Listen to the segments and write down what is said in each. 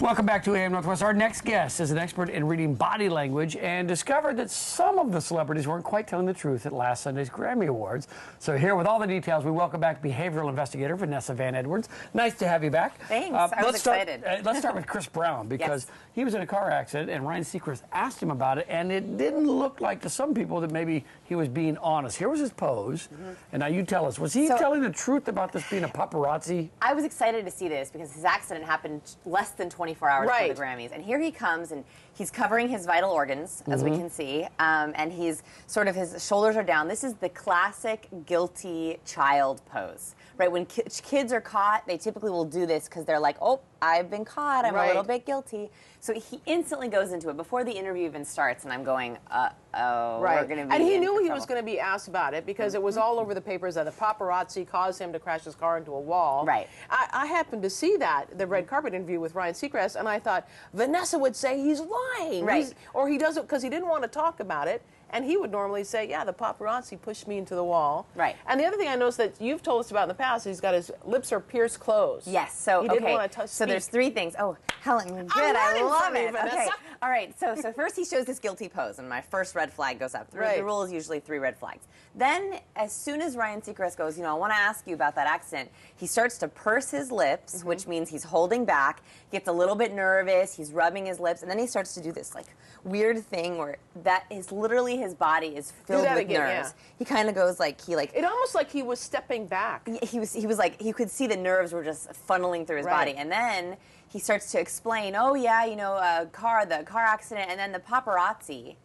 Welcome back to AM Northwest. Our next guest is an expert in reading body language and discovered that some of the celebrities weren't quite telling the truth at last Sunday's Grammy Awards. So here with all the details, we welcome back behavioral investigator Vannessa Van Edwards. Nice to have you back. Thanks. I was excited. Let's start with Chris Brown because he was in a car accident and Ryan Seacrest asked him about it, and it didn't look like to some people that maybe he was being honest. Here was his pose, and now you tell us, was he telling the truth about this being a paparazzi? I was excited to see this because his accident happened less than 24 hours before the Grammys, and here he comes, and he's covering his vital organs, as we can see, and he's sort of, his shoulders are down. This is the classic guilty child pose, right? When kids are caught, they typically will do this because they're like, oh, I've been caught, I'm a little bit guilty. So he instantly goes into it before the interview even starts, and I'm going, uh-oh, we're going to be And he knew he trouble. was going to be asked about it because it was all over the papers that the paparazzi caused him to crash his car into a wall. Right. I happened to see that, the red carpet interview with Ryan Seacrest, and I thought, Vanessa would say he's lying. Right. Or he doesn't, because he didn't want to talk about it. And he would normally say, yeah, the paparazzi pushed me into the wall. Right. And the other thing I noticed that you've told us about in the past, his lips are pierced closed. Yes. So he didn't want to touch. So there's three things. Oh, Helen, good. I love it. Okay. All right. So first he shows this guilty pose, and my first red flag goes up. The rule is usually 3 red flags. Then, as soon as Ryan Seacrest goes, I want to ask you about that accident, he starts to purse his lips, which means he's holding back, gets a little bit nervous, he's rubbing his lips, and then he starts to do this like weird thing where that is literally his body is filled with nerves. He kind of goes like it almost like he was stepping back. He was like, you could see the nerves were just funneling through his body, and then he starts to explain, oh yeah, the car accident, and then the paparazzi.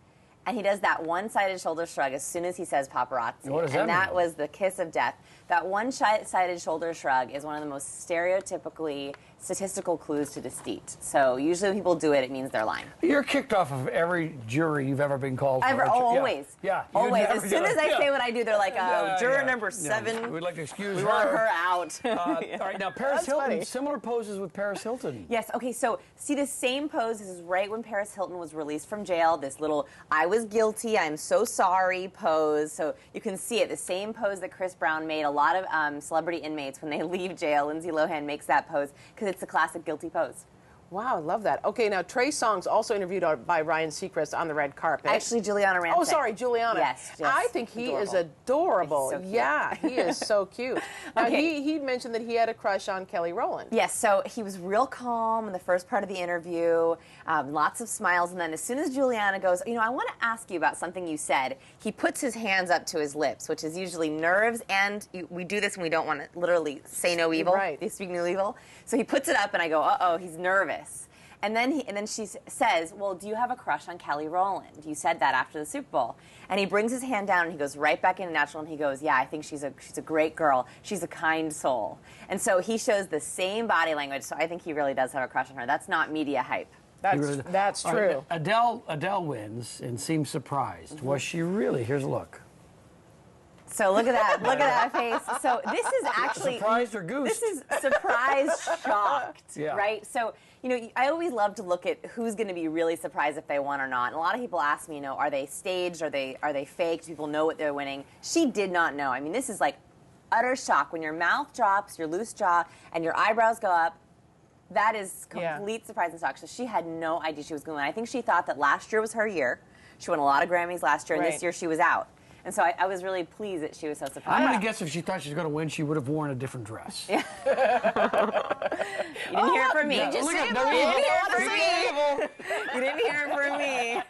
And he does that one-sided shoulder shrug as soon as he says paparazzi. What does that mean? That was the kiss of death. That one-sided shoulder shrug is one of the most stereotypically statistical clues to deceit. So usually when people do it, it means they're lying. You're kicked off of every jury you've ever been called for. Always. Yeah. Always. As soon as I say what I do, they're like, juror number 7. We'd like to excuse we her. want her out. All right, now Paris Hilton, similar poses with Paris Hilton. Yes, okay, so see the same pose. This is right when Paris Hilton was released from jail. This little, I was guilty, I'm so sorry pose. So you can see it, the same pose that Chris Brown made. A lot of celebrity inmates, when they leave jail, Lindsay Lohan makes that pose because it's a classic guilty pose. Wow, I love that. Okay, now Trey Songz also interviewed by Ryan Seacrest on the red carpet. Actually, Juliana Rancic. Oh, sorry, Juliana. Yes. I think he is adorable. So cute. Yeah, he is so cute. Now, he mentioned that he had a crush on Kelly Rowland. Yes, so he was real calm in the first part of the interview, lots of smiles, and then as soon as Juliana goes, I want to ask you about something you said, he puts his hands up to his lips, which is usually nerves, and we do this when we don't want to literally say no evil. Right. They speak no evil. So he puts it up, and I go, uh-oh, he's nervous. And then she says, well, do you have a crush on Kelly Rowland? You said that after the Super Bowl. And he brings his hand down and he goes right back into natural and he goes, yeah, I think she's a great girl. She's a kind soul. And so he shows the same body language, so I think he really does have a crush on her. That's not media hype. That's true. Right, Adele wins and seems surprised. Was she really? Here's a look. So look at that. Look at that face. So this is actually... Surprised or goosed? This is surprised, shocked, yeah. Right? So, I always love to look at who's going to be really surprised if they won or not. And a lot of people ask me, are they staged? Are they faked? Do people know what they're winning? She did not know. I mean, this is like utter shock. When your mouth drops, your loose jaw, and your eyebrows go up, that is complete surprise and shock. So she had no idea she was going to win. I think she thought that last year was her year. She won a lot of Grammys last year, and this year she was out. And so I was really pleased that she was so surprised. I'm going to guess if she thought she was going to win, she would have worn a different dress. Yeah. You didn't hear it from me. Yeah, Just say it. You didn't hear it from me.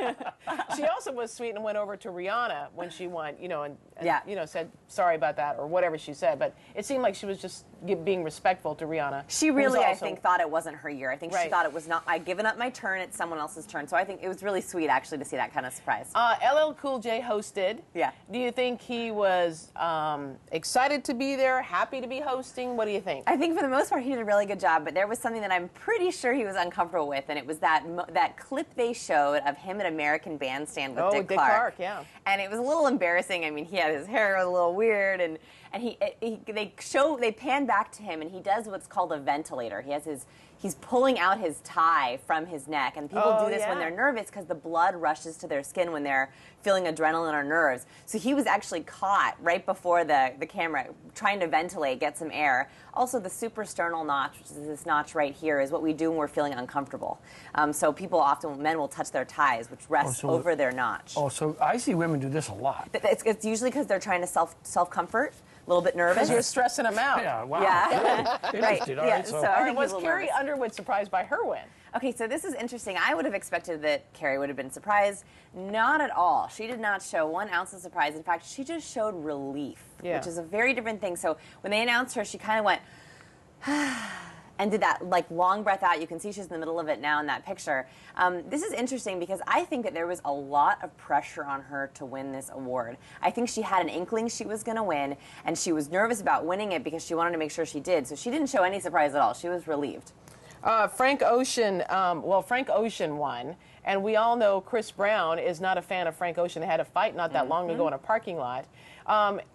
She also was sweet and went over to Rihanna when she won, and said sorry about that or whatever she said. But it seemed like she was just being respectful to Rihanna. She really, I think, thought it wasn't her year. I think she thought it was not. I'd given up my turn. It's someone else's turn. So I think it was really sweet, actually, to see that kind of surprise. LL Cool J hosted. Yeah. Do you think he was excited to be there, happy to be hosting? What do you think? I think for the most part he did a really good job, but there was something that I'm pretty sure he was uncomfortable with, and it was that clip they showed of him at American Bandstand with Dick Clark. Yeah. And it was a little embarrassing. I mean, he had his hair was a little weird, and and they pan back to him, and he does what's called a ventilator. He's pulling out his tie from his neck, and people do this when they're nervous because the blood rushes to their skin when they're feeling adrenaline or nerves. So he was actually caught right before the camera trying to ventilate, get some air. Also, the suprasternal notch, which is this notch right here, is what we do when we're feeling uncomfortable. So people often, men will touch their ties, which rests over their notch. Oh, so I see women do this a lot. It's usually because they're trying to self-comfort. A little bit nervous. Because you're stressing them out. Yeah, wow. Yeah. Right. Yeah, so I think was Carrie Underwood surprised by her win? Okay, so this is interesting. I would have expected that Carrie would have been surprised. Not at all. She did not show 1 ounce of surprise. In fact, she just showed relief, which is a very different thing. So when they announced her, she kind of went, and did that like long breath out. You can see she's in the middle of it now in that picture. This is interesting because I think that there was a lot of pressure on her to win this award. I think she had an inkling she was going to win, and she was nervous about winning it because she wanted to make sure she did. So she didn't show any surprise at all. She was relieved. Frank Ocean won, and we all know Chris Brown is not a fan of Frank Ocean. They had a fight not that long ago in a parking lot.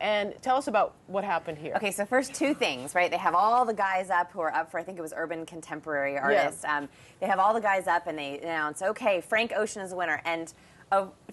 And tell us about what happened here. Okay, so first 2 things, right? They have all the guys up who are up for, I think it was Urban Contemporary Artists. Yeah. They have all the guys up and they announce, okay, Frank Ocean is the winner. And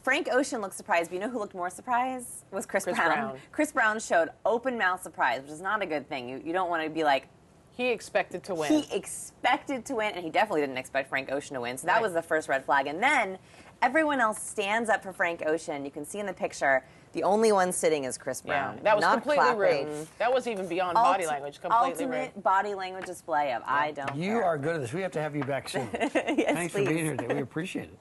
Frank Ocean looked surprised, but you know who looked more surprised? Was Chris Brown. Chris Brown showed open mouth surprise, which is not a good thing. You don't want to be like, he expected to win. He expected to win, and he definitely didn't expect Frank Ocean to win. So that was the first red flag. And then everyone else stands up for Frank Ocean. You can see in the picture, the only one sitting is Chris Brown. Yeah, that was not completely clapping. rude. That was even beyond body language. Completely ultimate rude. Body language display of I don't care. You are good at this. We have to have you back soon. Yes, Thanks please. for being here today. We appreciate it.